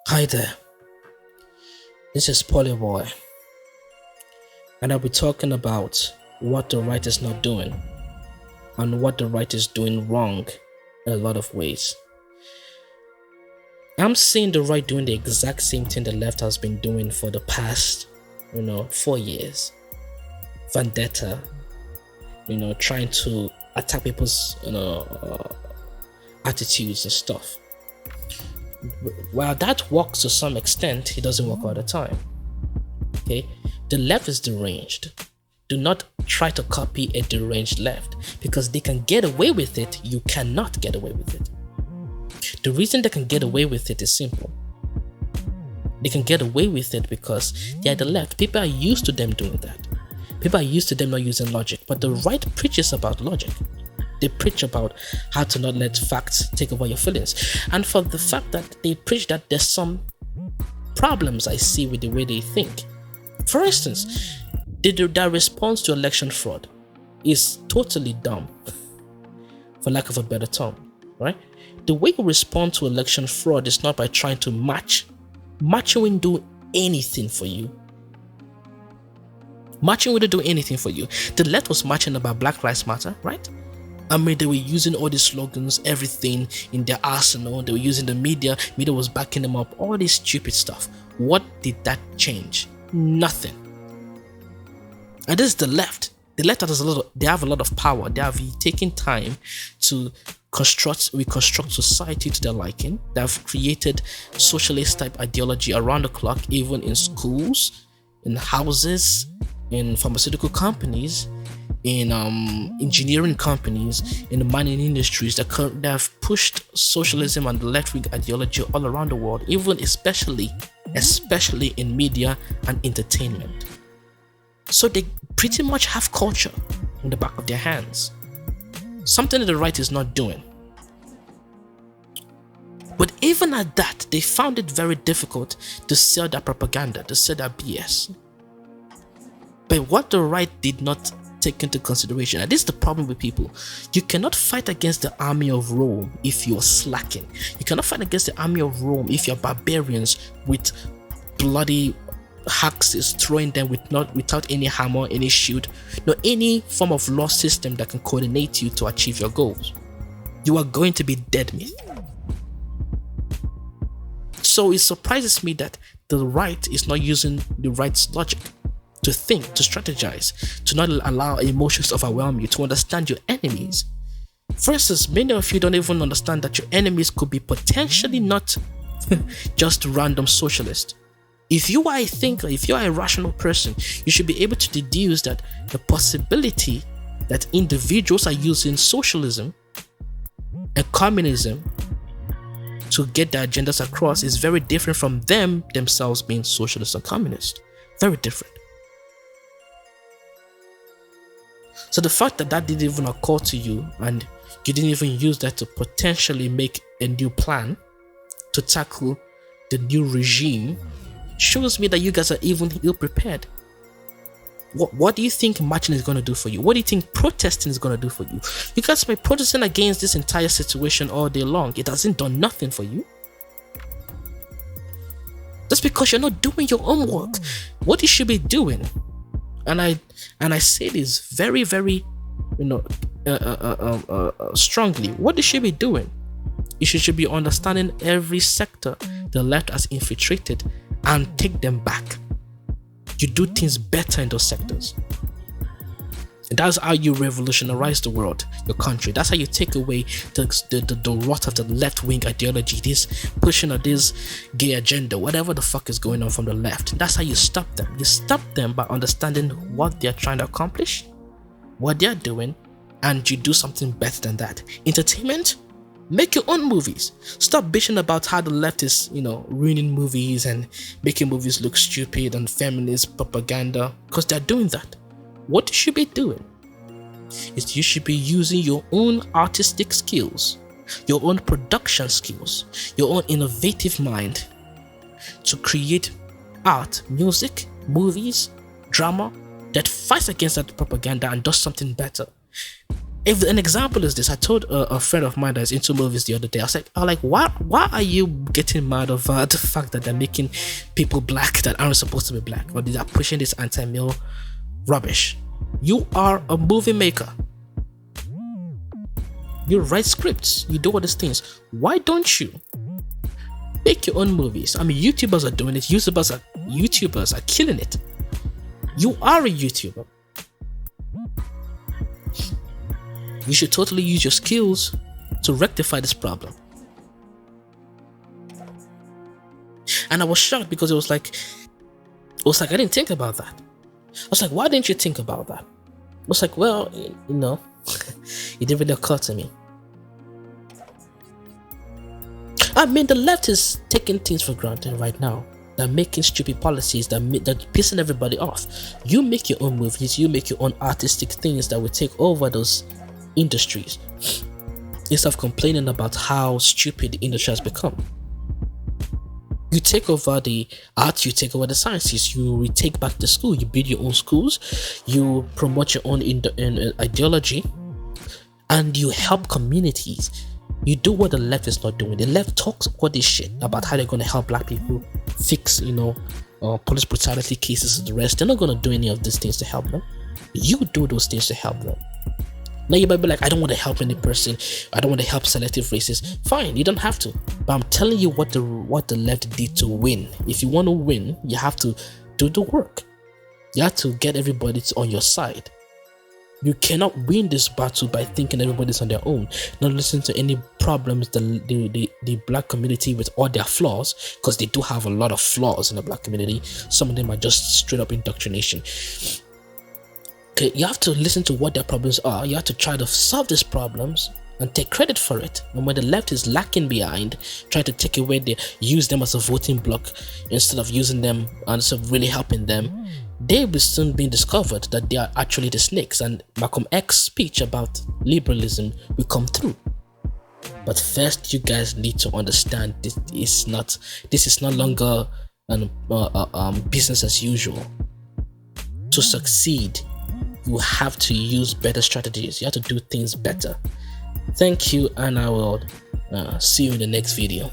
Hi there, this is Polyboy, and I'll be talking about what the right is not doing and what the right is doing wrong in a lot of ways. I'm seeing the right doing the exact same thing the left has been doing for the past, 4 years. Vendetta, trying to attack people's, attitudes and stuff. While that works to some extent, it doesn't work all the time. Okay, the left is deranged. Do not try to copy a deranged left because they can get away with it. You cannot get away with it. The reason they can get away with it is simple. They can get away with it because they are the left. People are used to them doing that. People are used to them not using logic, but the right preaches about logic. They preach about how to not let facts take over your feelings. And for the fact that they preach that, there's some problems I see with the way they think. For instance, their response to election fraud is totally dumb, for lack of a better term, right? The way you respond to election fraud is not by trying to match. Matching won't do anything for you. Matching wouldn't do anything for you. The left was matching about Black Lives Matter, right? I mean, they were using all these slogans, everything in their arsenal. They were using the media was backing them up, all this stupid stuff. What did that change? Nothing. And this is the left. The left they have a lot of power. They have taken time to reconstruct society to their liking. They have created socialist type ideology around the clock, even in schools, in houses, in pharmaceutical companies, in engineering companies, in the mining industries that have pushed socialism and the left-wing ideology all around the world, even especially in media and entertainment. So they pretty much have culture in the back of their hands. Something that the right is not doing. But even at that, they found it very difficult to sell their propaganda, to sell their BS. But what the right did not take into consideration, and this is the problem with people, you cannot fight against the army of Rome if you're slacking. You cannot fight against the army of Rome if you're barbarians with bloody axes, throwing them without any hammer, any shield, no any form of law system that can coordinate you to achieve your goals. You are going to be dead meat. So it surprises me that the right is not using the right's logic to think, to strategize, to not allow emotions to overwhelm you, to understand your enemies. For instance, many of you don't even understand that your enemies could be potentially not just random socialists. If you are a thinker, if you are a rational person, you should be able to deduce that the possibility that individuals are using socialism and communism to get their agendas across is very different from them themselves being socialist and communist. Very different. So the fact that didn't even occur to you and you didn't even use that to potentially make a new plan to tackle the new regime shows me that you guys are even ill prepared. What do you think marching is going to do for you? What do you think protesting is going to do for you? You guys have been protesting against this entire situation all day long. It hasn't done nothing for you. That's because you're not doing your own work. What you should be doing, and I say this very, very, strongly. What you should be doing, you should be understanding every sector the left has infiltrated and take them back. You do things better in those sectors. And that's how you revolutionize the world, your country. That's how you take away the rot of the left-wing ideology, this pushing of this gay agenda, whatever the fuck is going on from the left. That's how you stop them. You stop them by understanding what they're trying to accomplish, what they're doing, and you do something better than that. Entertainment? Make your own movies. Stop bitching about how the left is, ruining movies and making movies look stupid and feminist propaganda, because they're doing that. What you should be doing is you should be using your own artistic skills, your own production skills, your own innovative mind to create art, music, movies, drama that fights against that propaganda and does something better. If an example is this, I told a friend of mine that's into movies the other day. I was like, why are you getting mad over the fact that they're making people black that aren't supposed to be black, or they are pushing this anti-male rubbish? You are a movie maker. You write scripts. You do all these things. Why don't you make your own movies? I mean, YouTubers are doing it. YouTubers are killing it. You are a YouTuber. You should totally use your skills to rectify this problem. And I was shocked because it was like I didn't think about that. I was like, why didn't you think about that? I was like, well, it didn't really occur to me. I mean, the left is taking things for granted right now. They're making stupid policies that pissing everybody off. You make your own movies, you make your own artistic things that will take over those industries, instead of complaining about how stupid the industry has become. You take over the arts, you take over the sciences, you retake back the school, you build your own schools, you promote your own ideology, and you help communities. You do what the left is not doing. The left talks all this shit about how they're going to help black people fix, police brutality cases and the rest. They're not going to do any of these things to help them. You do those things to help them. Now you might be like, I don't want to help any person. I don't want to help selective races. Fine, you don't have to. But I'm telling you what the left did to win. If you want to win, you have to do the work. You have to get everybody on your side. You cannot win this battle by thinking everybody's on their own, not listening to any problems the black community with all their flaws, because they do have a lot of flaws in the black community. Some of them are just straight up indoctrination. Okay, you have to listen to what their problems are. You have to try to solve these problems and take credit for it. And when the left is lacking behind, try to take away, they use them as a voting bloc instead of using them and instead of really helping them. They will soon be discovered that they are actually the snakes, and Malcolm X's speech about liberalism will come through. But first, you guys need to understand this is no longer business as usual. To succeed, you have to use better strategies. You have to do things better. Thank you, and I will see you in the next video.